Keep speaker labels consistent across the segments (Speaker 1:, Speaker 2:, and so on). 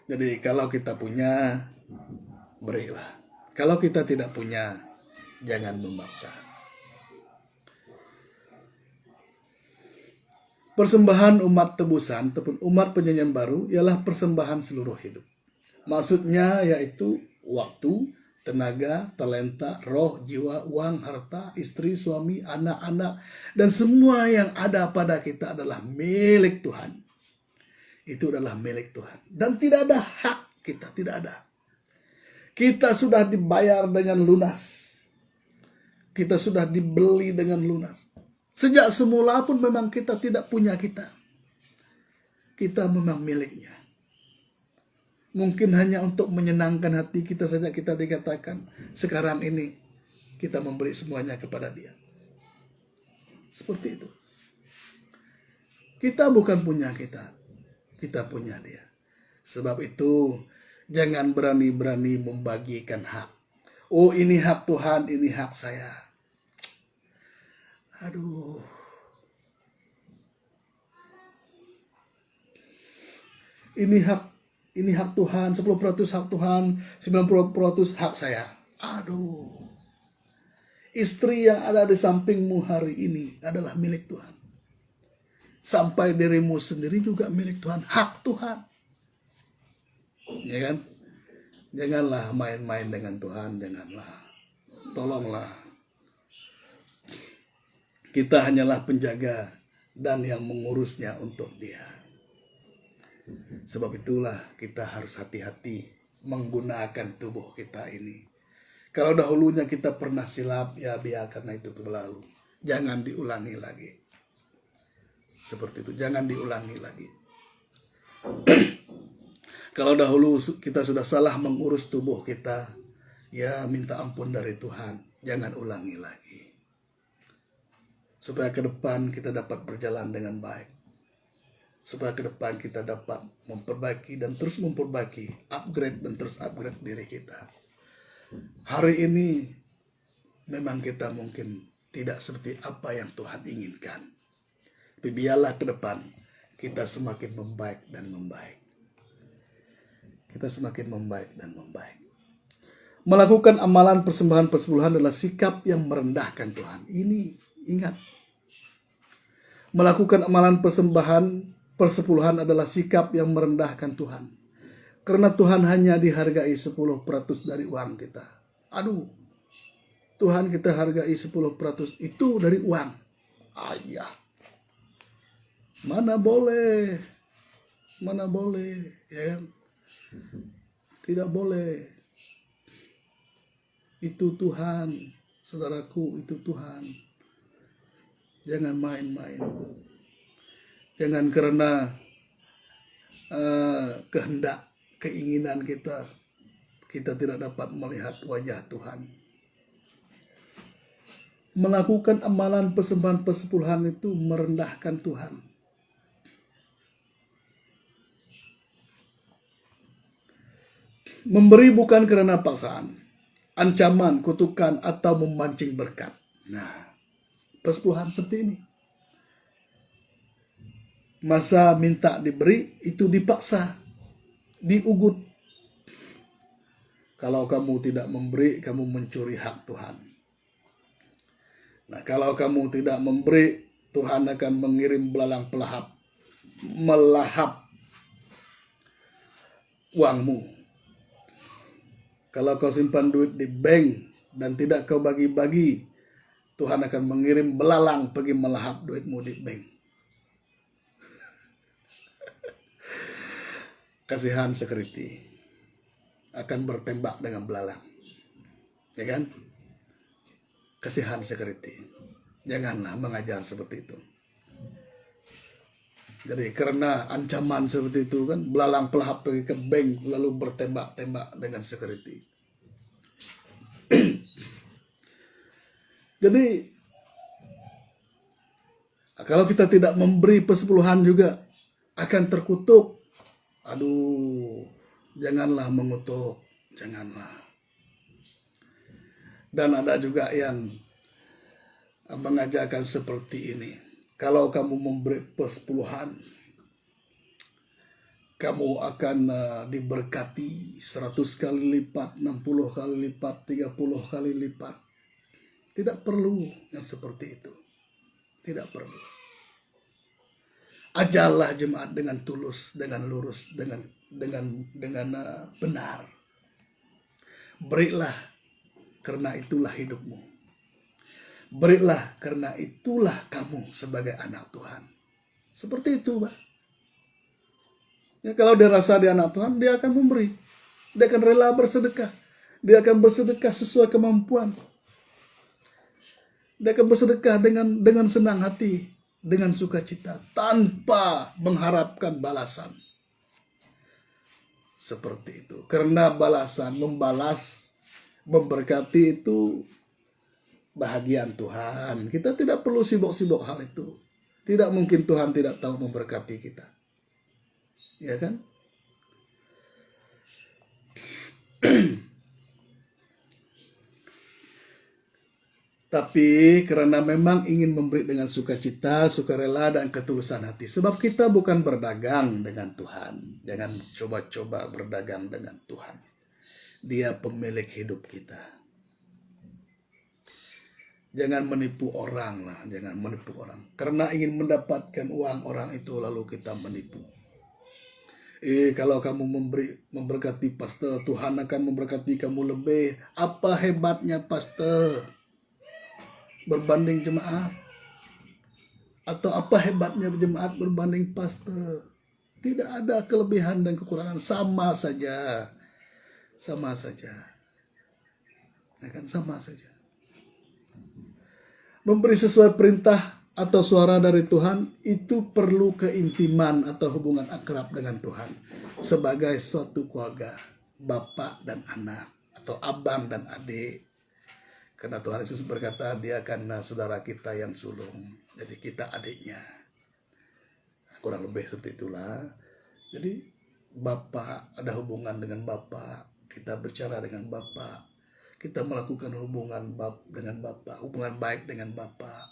Speaker 1: Jadi kalau kita punya, berilah. Kalau kita tidak punya, jangan memaksa. Persembahan umat tebusan ataupun umat penyanyian baru ialah persembahan seluruh hidup. Maksudnya yaitu waktu, tenaga, talenta, roh, jiwa, uang, harta, istri, suami, anak-anak, dan semua yang ada pada kita adalah milik Tuhan. Itu adalah milik Tuhan. Dan tidak ada hak kita, tidak ada. Kita sudah dibayar dengan lunas. Kita sudah dibeli dengan lunas. Sejak semula pun memang kita tidak punya kita. Kita memang miliknya. Mungkin hanya untuk menyenangkan hati kita saja kita dikatakan, sekarang ini kita memberi semuanya kepada Dia. Seperti itu. Kita bukan punya kita. Kita punya Dia. Sebab itu, jangan berani-berani membagikan hak. Oh, ini hak Tuhan, ini hak saya. Aduh. Ini hak Tuhan, 10% hak Tuhan, 90% hak saya. Aduh. Istri yang ada di sampingmu hari ini adalah milik Tuhan. Sampai dirimu sendiri juga milik Tuhan, hak Tuhan. Ya kan? Janganlah main-main dengan Tuhan, janganlah. Tolonglah. Kita hanyalah penjaga dan yang mengurusnya untuk Dia. Sebab itulah kita harus hati-hati menggunakan tubuh kita ini. Kalau dahulunya kita pernah silap, ya biarkan itu berlalu. Jangan diulangi lagi. Seperti itu, jangan diulangi lagi. Kalau dahulu kita sudah salah mengurus tubuh kita, ya minta ampun dari Tuhan. Jangan ulangi lagi. Supaya ke depan kita dapat berjalan dengan baik. Supaya ke depan kita dapat memperbaiki dan terus memperbaiki, upgrade dan terus upgrade diri kita. Hari ini memang kita mungkin tidak seperti apa yang Tuhan inginkan. Tapi biarlah ke depan kita semakin membaik dan membaik. Kita semakin membaik dan membaik. Melakukan amalan persembahan persepuluhan adalah sikap yang merendahkan Tuhan. Ini ingat. Melakukan amalan persembahan persepuluhan adalah sikap yang merendahkan Tuhan. Karena Tuhan hanya dihargai 10% dari uang kita. Aduh, Tuhan kita hargai 10% itu dari uang. Ayah, mana boleh, ya kan? Tidak boleh. Itu Tuhan, saudaraku, itu Tuhan. Jangan main-main. Jangan karena kehendak, keinginan kita tidak dapat melihat wajah Tuhan. Melakukan amalan persembahan persepuluhan itu merendahkan Tuhan. Memberi bukan karena paksaan, ancaman, kutukan, atau memancing berkat. Nah, persepuluhan seperti ini. Masa minta diberi itu dipaksa, diugut. Kalau kamu tidak memberi, kamu mencuri hak Tuhan. Nah, kalau kamu tidak memberi, Tuhan akan mengirim belalang pelahap melahap uangmu. Kalau kau simpan duit di bank dan tidak kau bagi-bagi, Tuhan akan mengirim belalang pergi melahap duitmu di bank. Kasihan security akan bertembak dengan belalang, ya kan? Kasihan security. Janganlah mengajar seperti itu. Jadi karena ancaman seperti itu kan, belalang pelahap pergi ke bank lalu bertembak-tembak dengan security. Jadi kalau kita tidak memberi persepuluhan juga akan terkutuk. Aduh, janganlah mengutuk, janganlah. Dan ada juga yang mengajarkan seperti ini. Kalau kamu memberi persepuluhan, kamu akan diberkati 100 kali lipat, 60 kali lipat, 30 kali lipat. Tidak perlu yang seperti itu. Tidak perlu. Ajarlah jemaat dengan tulus, dengan lurus, dengan benar. Berilah karena itulah hidupmu. Berilah karena itulah kamu sebagai anak Tuhan. Seperti itu, Pak. Ya, kalau dia rasa dia anak Tuhan, dia akan memberi. Dia akan rela bersedekah. Dia akan bersedekah sesuai kemampuan. Dia akan bersedekah dengan senang hati, dengan sukacita, tanpa mengharapkan balasan. Seperti itu. Karena balasan, membalas, memberkati itu bahagian Tuhan. Kita tidak perlu sibuk-sibuk hal itu. Tidak mungkin Tuhan tidak tahu memberkati kita. Ya kan? Tapi karena memang ingin memberi dengan sukacita, sukarela, dan ketulusan hati. Sebab kita bukan berdagang dengan Tuhan. Jangan coba-coba berdagang dengan Tuhan. Dia pemilik hidup kita. Jangan menipu orang lah, jangan menipu orang. Karena ingin mendapatkan uang orang itu lalu kita menipu. Kalau kamu memberkati pastor, Tuhan akan memberkati kamu lebih. Apa hebatnya pastor berbanding jemaat? Atau apa hebatnya jemaat berbanding pastor? Tidak ada kelebihan dan kekurangan, sama saja. Sama saja. Ya kan, sama saja. Memberi sesuai perintah atau suara dari Tuhan itu perlu keintiman atau hubungan akrab dengan Tuhan sebagai suatu keluarga, bapak dan anak atau abang dan adik. Karena Tuhan Yesus berkata dia akan saudara kita yang sulung, jadi kita adiknya. Kurang lebih seperti itulah. Jadi bapak, ada hubungan dengan bapak, kita bicara dengan bapak. Kita melakukan hubungan baik dengan Bapak.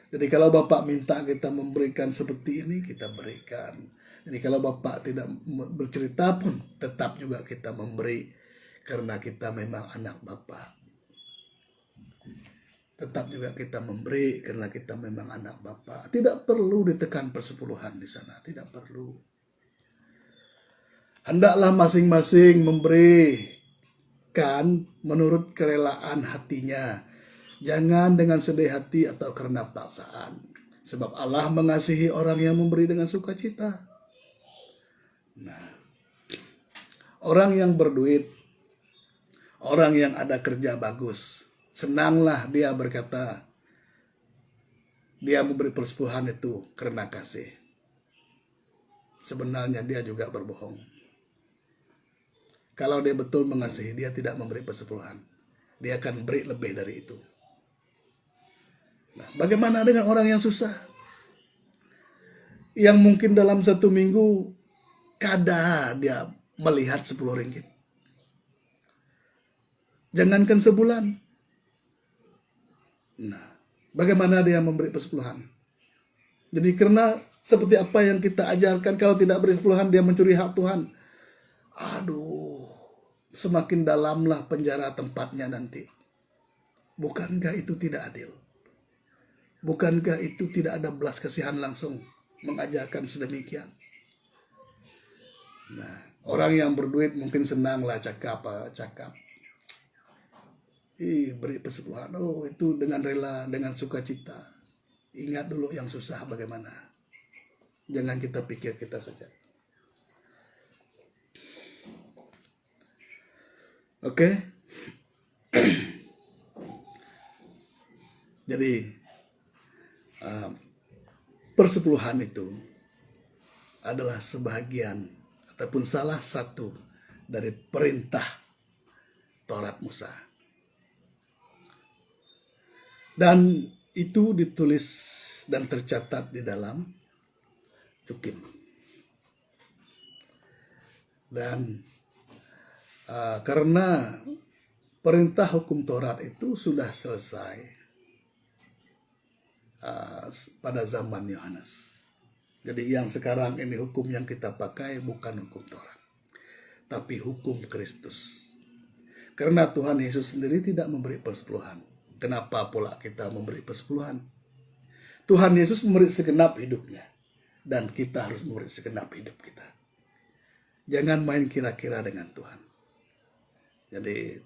Speaker 1: Jadi kalau Bapak minta kita memberikan seperti ini, kita berikan. Jadi kalau Bapak tidak bercerita pun, tetap juga kita memberi. Karena kita memang anak Bapak. Tetap juga kita memberi, karena kita memang anak Bapak. Tidak perlu ditekan persepuluhan di sana, tidak perlu. Hendaklah masing-masing memberi kan menurut kerelaan hatinya, jangan dengan sedih hati atau karena paksaan, sebab Allah mengasihi orang yang memberi dengan sukacita. Nah, orang yang berduit, orang yang ada kerja bagus, senanglah dia berkata dia memberi persepuluhan itu karena kasih. Sebenarnya dia juga berbohong. Kalau dia betul mengasihi, dia tidak memberi persepuluhan. Dia akan beri lebih dari itu. Nah, bagaimana dengan orang yang susah? Yang mungkin dalam 1 minggu, kada dia melihat 10 ringgit. Jangankan sebulan. Nah, bagaimana dia memberi persepuluhan? Jadi karena seperti apa yang kita ajarkan, kalau tidak beri persepuluhan, dia mencuri hak Tuhan. Aduh, semakin dalamlah penjara tempatnya nanti. Bukankah itu tidak adil? Bukankah itu tidak ada belas kasihan langsung mengajarkan sedemikian? Nah, orang yang berduit mungkin senanglah cakap. Beri persepuluhan. Oh, itu dengan rela, dengan sukacita. Ingat dulu yang susah bagaimana. Jangan kita pikir kita saja. Oke. Jadi persepuluhan itu adalah sebagian ataupun salah satu dari perintah Taurat Musa. Dan itu ditulis dan tercatat di dalam Tukim. Dan karena perintah hukum Taurat itu sudah selesai pada zaman Yohanes. Jadi yang sekarang ini hukum yang kita pakai bukan hukum Taurat, tapi hukum Kristus. Karena Tuhan Yesus sendiri tidak memberi persepuluhan. Kenapa pula kita memberi persepuluhan? Tuhan Yesus memberi segenap hidupnya, dan kita harus memberi segenap hidup kita. Jangan main kira-kira dengan Tuhan. Jadi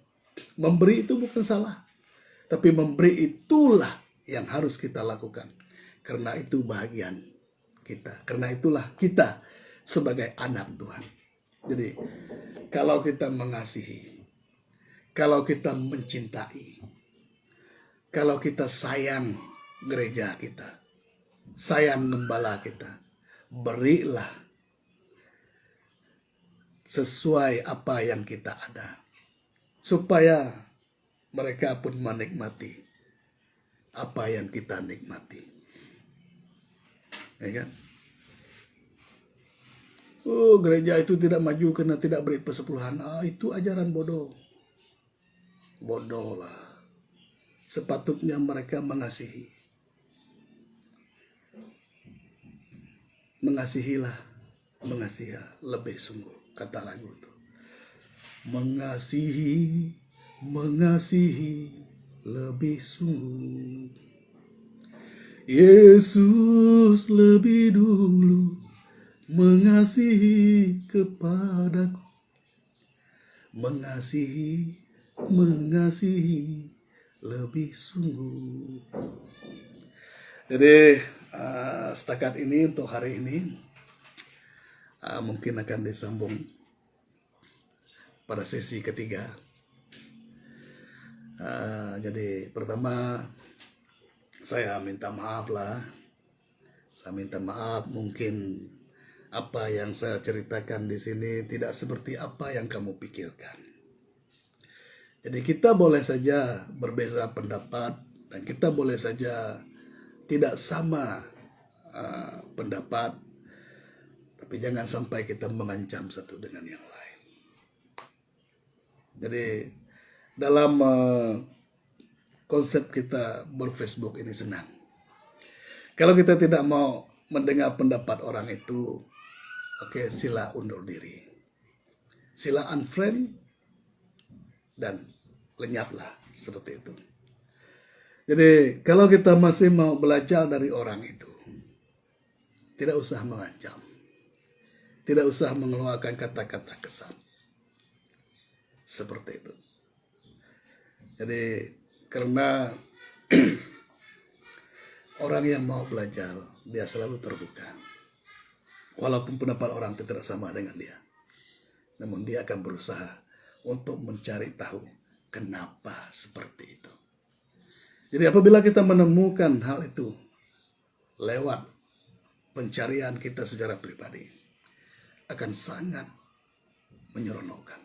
Speaker 1: memberi itu bukan salah, tapi memberi itulah yang harus kita lakukan. Karena itu bagian kita. Karena itulah kita sebagai anak Tuhan. Jadi kalau kita mengasihi, kalau kita mencintai, kalau kita sayang gereja kita, sayang gembala kita, berilah sesuai apa yang kita ada, supaya mereka pun menikmati apa yang kita nikmati. Ya kan? Oh, gereja itu tidak maju karena tidak beri persepuluhan. Itu ajaran bodoh. Bodoh lah. Sepatutnya mereka mengasihi. Mengasihilah, mengasihi lebih sungguh, kata lagu itu. Mengasihi, mengasihi lebih sungguh. Yesus lebih dulu mengasihi kepadaku. Mengasihi, mengasihi lebih sungguh. Jadi setakat ini untuk hari ini mungkin akan disambung pada sesi ketiga. Jadi pertama saya minta maaf lah. Saya minta maaf mungkin apa yang saya ceritakan di sini tidak seperti apa yang kamu pikirkan. Jadi kita boleh saja berbeza pendapat dan kita boleh saja tidak sama pendapat, tapi jangan sampai kita mengancam satu dengan yang lain. Jadi dalam konsep kita berFacebook ini senang. Kalau kita tidak mau mendengar pendapat orang itu, oke, sila undur diri. Sila unfriend dan lenyaplah seperti itu. Jadi kalau kita masih mau belajar dari orang itu, tidak usah mengancam. Tidak usah mengeluarkan kata-kata kesal. Seperti itu. Jadi karena orang yang mau belajar, dia selalu terbuka. Walaupun pendapat orang itu tidak sama dengan dia. Namun dia akan berusaha untuk mencari tahu kenapa seperti itu. Jadi apabila kita menemukan hal itu lewat pencarian kita secara pribadi, akan sangat menyeronokkan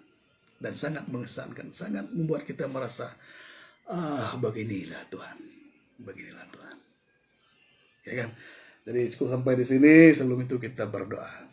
Speaker 1: dan sangat mengesankan, sangat membuat kita merasa, beginilah Tuhan, beginilah Tuhan. Ya kan? Jadi cukup sampai di sini. Sebelum itu kita berdoa.